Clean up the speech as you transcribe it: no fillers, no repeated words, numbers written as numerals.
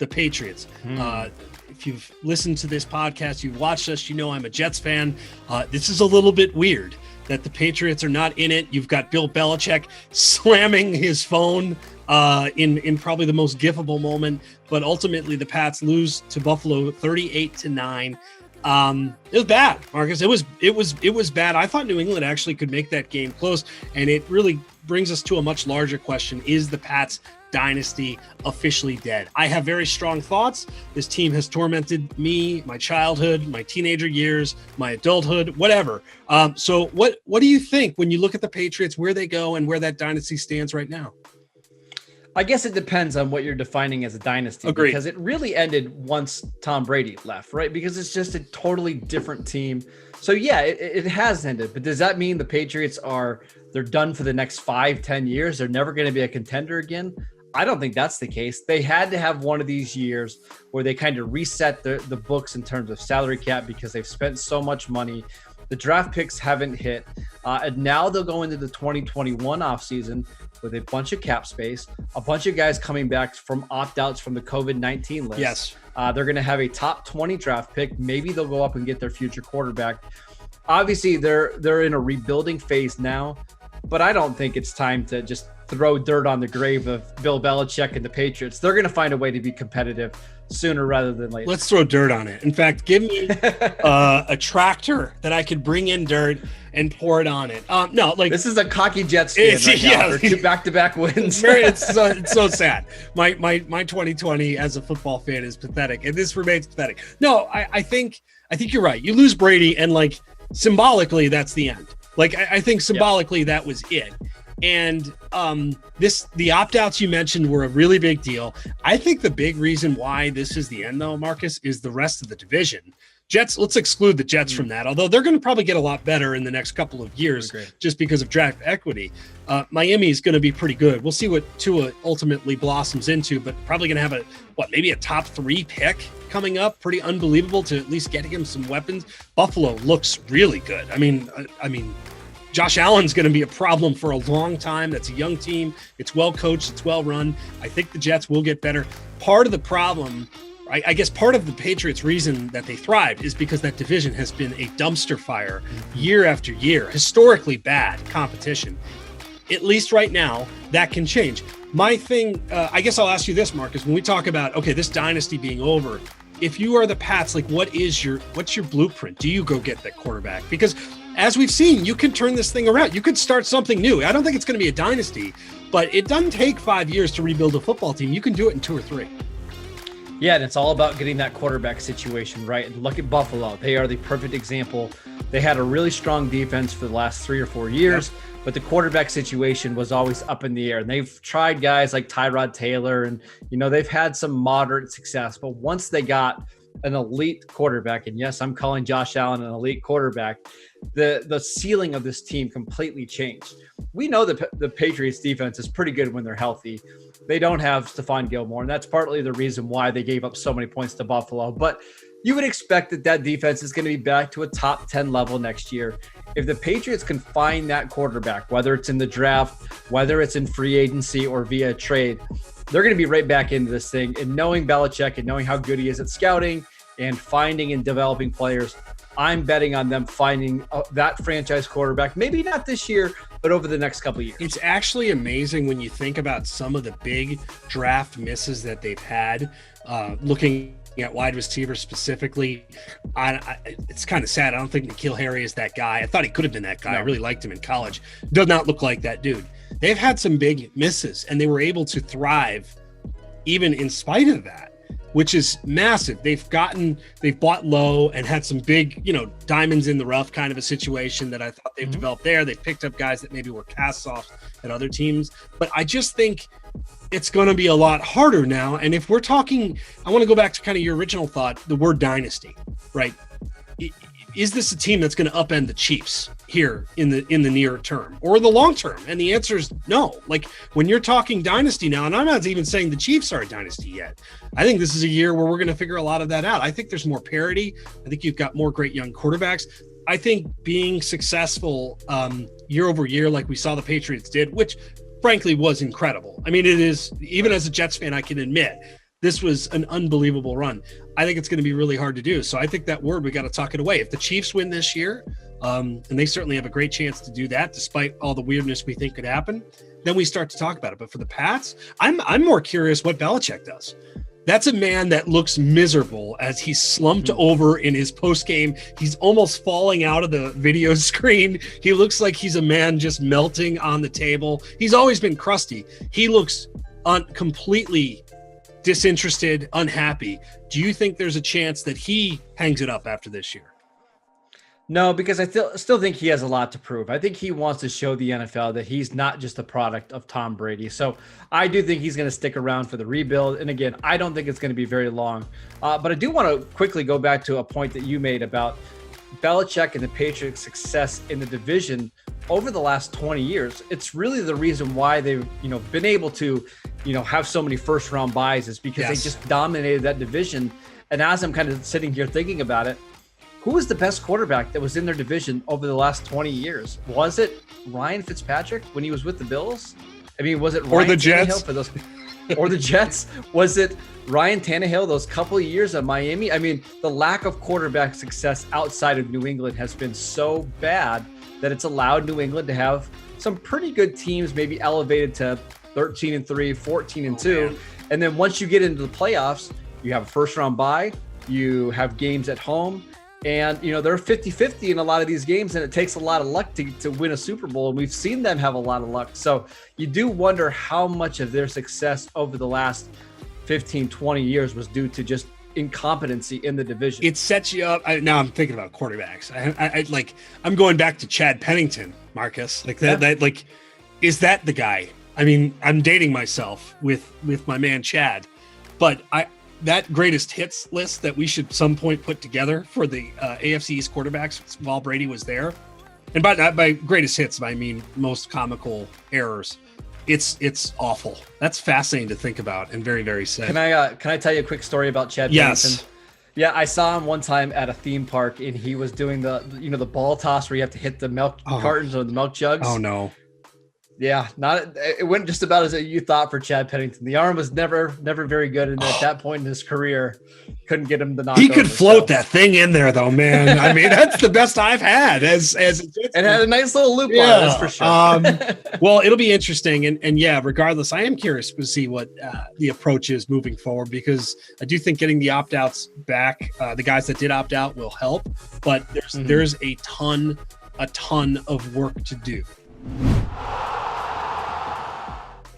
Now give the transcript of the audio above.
the Patriots. If you've listened to this podcast, you've watched us, you know I'm a Jets fan. This is a little bit weird that the Patriots are not in it. You've got Bill Belichick slamming his phone in probably the most gifable moment, but ultimately the Pats lose to Buffalo 38-9. It was bad, Marcus. It was bad. I thought New England actually could make that game close, and it really brings us to a much larger question. Is the Pats dynasty officially dead? I have very strong thoughts. This team has tormented me, my childhood, my teenager years, my adulthood, whatever. So what do you think when you look at the Patriots, where they go and where that dynasty stands right now? I guess it depends on what you're defining as a dynasty. Agreed. Because it really ended once Tom Brady left, right? Because it's just a totally different team. So yeah, it has ended. But does that mean the Patriots they're done for the next 5-10 years? They're never going to be a contender again? I don't think that's the case. They had to have one of these years where they kind of reset the books in terms of salary cap because they've spent so much money. The draft picks haven't hit. And now they'll go into the 2021 offseason with a bunch of cap space, a bunch of guys coming back from opt-outs from the COVID-19 list. Yes. They're going to have a top 20 draft pick. Maybe they'll go up and get their future quarterback. Obviously, they're in a rebuilding phase now, but I don't think it's time to just throw dirt on the grave of Bill Belichick and the Patriots. They're going to find a way to be competitive sooner rather than later. Let's throw dirt on it. In fact, give me a tractor that I could bring in dirt and pour it on it. No, like this is a cocky Jets fan right now for 2 back-to-back wins. It's so sad. My 2020 as a football fan is pathetic, and this remains pathetic. No, I think you're right. You lose Brady, and like symbolically, that's the end. Like I think symbolically that was it. And the opt-outs you mentioned were a really big deal. I think the big reason why this is the end, though, Marcus, is the rest of the division. Jets, let's exclude the Jets from that, although they're going to probably get a lot better in the next couple of years just because of draft equity. Miami is going to be pretty good. We'll see what Tua ultimately blossoms into, but probably going to have maybe a top 3 pick coming up. Pretty unbelievable to at least get him some weapons. Buffalo looks really good. I mean, Josh Allen's going to be a problem for a long time. That's a young team. It's well coached. It's well run. I think the Jets will get better. Part of the problem, I guess part of the Patriots' reason that they thrived is because that division has been a dumpster fire year after year. Historically bad competition. At least right now, that can change. My thing, I guess I'll ask you this, Marcus, when we talk about, okay, this dynasty being over, if you are the Pats, like what's your blueprint? Do you go get that quarterback? Because as we've seen, you can turn this thing around. You could start something new. I don't think it's going to be a dynasty, but it doesn't take 5 years to rebuild a football team. You can do it in 2 or 3. Yeah, and it's all about getting that quarterback situation right. And look at Buffalo. They are the perfect example. They had a really strong defense for the last 3 or 4 years, but the quarterback situation was always up in the air. And they've tried guys like Tyrod Taylor, and they've had some moderate success. But once they got an elite quarterback, and yes, I'm calling Josh Allen an elite quarterback, the ceiling of this team completely changed. We know that the Patriots defense is pretty good when they're healthy. They don't have Stephon Gilmore, and that's partly the reason why they gave up so many points to Buffalo. But you would expect that defense is going to be back to a top 10 level next year. If the Patriots can find that quarterback, whether it's in the draft, whether it's in free agency or via trade, they're going to be right back into this thing. And knowing Belichick and knowing how good he is at scouting and finding and developing players, I'm betting on them finding that franchise quarterback, maybe not this year, but over the next couple of years. It's actually amazing when you think about some of the big draft misses that they've had, looking at wide receivers specifically. It's kind of sad. I don't think N'Keal Harry is that guy. I thought he could have been that guy. I really liked him in college. Does not look like that dude. They've had some big misses, and they were able to thrive even in spite of that, which is massive. They've bought low and had some big, diamonds in the rough kind of a situation that I thought they've developed there. They've picked up guys that maybe were cast-offs at other teams. But I just think it's going to be a lot harder now. And if we're talking, I want to go back to kind of your original thought, the word dynasty, right? Is this a team that's going to upend the Chiefs here in the near term or the long term? And the answer is no. Like when you're talking dynasty now, and I'm not even saying the Chiefs are a dynasty yet. I think this is a year where we're going to figure a lot of that out. I think there's more parity. I think you've got more great young quarterbacks. I think being successful year over year, like we saw the Patriots did, which frankly was incredible. I mean, it is, even as a Jets fan, I can admit this was an unbelievable run. I think it's going to be really hard to do. So I think that word, we got to tuck it away. If the Chiefs win this year, and they certainly have a great chance to do that, despite all the weirdness we think could happen, then we start to talk about it. But for the Pats, I'm more curious what Belichick does. That's a man that looks miserable as he's slumped over in his post game. He's almost falling out of the video screen. He looks like he's a man just melting on the table. He's always been crusty. He looks completely disinterested, unhappy. Do you think there's a chance that he hangs it up after this year? No, because I still think he has a lot to prove. I think he wants to show the NFL that he's not just a product of Tom Brady. So I do think he's going to stick around for the rebuild. And again, I don't think it's going to be very long. But I do want to quickly go back to a point that you made about Belichick and the Patriots' success in the division over the last 20 years. It's really the reason why they've been able to have so many first round buys, is because they just dominated that division. And as I'm kind of sitting here thinking about it, who was the best quarterback that was in their division over the last 20 years? Was it Ryan Fitzpatrick when he was with the Bills? I mean, was it Ryan or the Jets for those, or the Jets? Was it Ryan Tannehill those couple of years at Miami? I mean, the lack of quarterback success outside of New England has been so bad that it's allowed New England to have some pretty good teams, maybe elevated to 13-3, 14-2. And then once you get into the playoffs, you have a first round bye, you have games at home. And, they're 50-50 in a lot of these games, and it takes a lot of luck to win a Super Bowl. And we've seen them have a lot of luck. So you do wonder how much of their success over the last 15, 20 years was due to just incompetency in the division. It sets you up. Now I'm thinking about quarterbacks. I'm going back to Chad Pennington, Marcus. Is that the guy? I mean, I'm dating myself with my man Chad, but that greatest hits list that we should at some point put together for the AFC East quarterbacks while Brady was there. And by greatest hits, I mean most comical errors. It's awful. That's fascinating to think about and very, very sad. Can I tell you a quick story about Chad Pennington? Yes. Yeah, I saw him one time at a theme park, and he was doing the ball toss where you have to hit the milk cartons or the milk jugs. Oh no. Yeah, it went just about as you thought for Chad Pennington. The arm was never very good, and at that point in his career, couldn't get him to knock. He could float that thing in there, though, man. I mean, that's the best I've had. As it had a nice little loop on it, that's for sure. Well, it'll be interesting, and yeah, regardless, I am curious to see what the approach is moving forward, because I do think getting the opt-outs back, the guys that did opt out, will help. But there's a ton of work to do.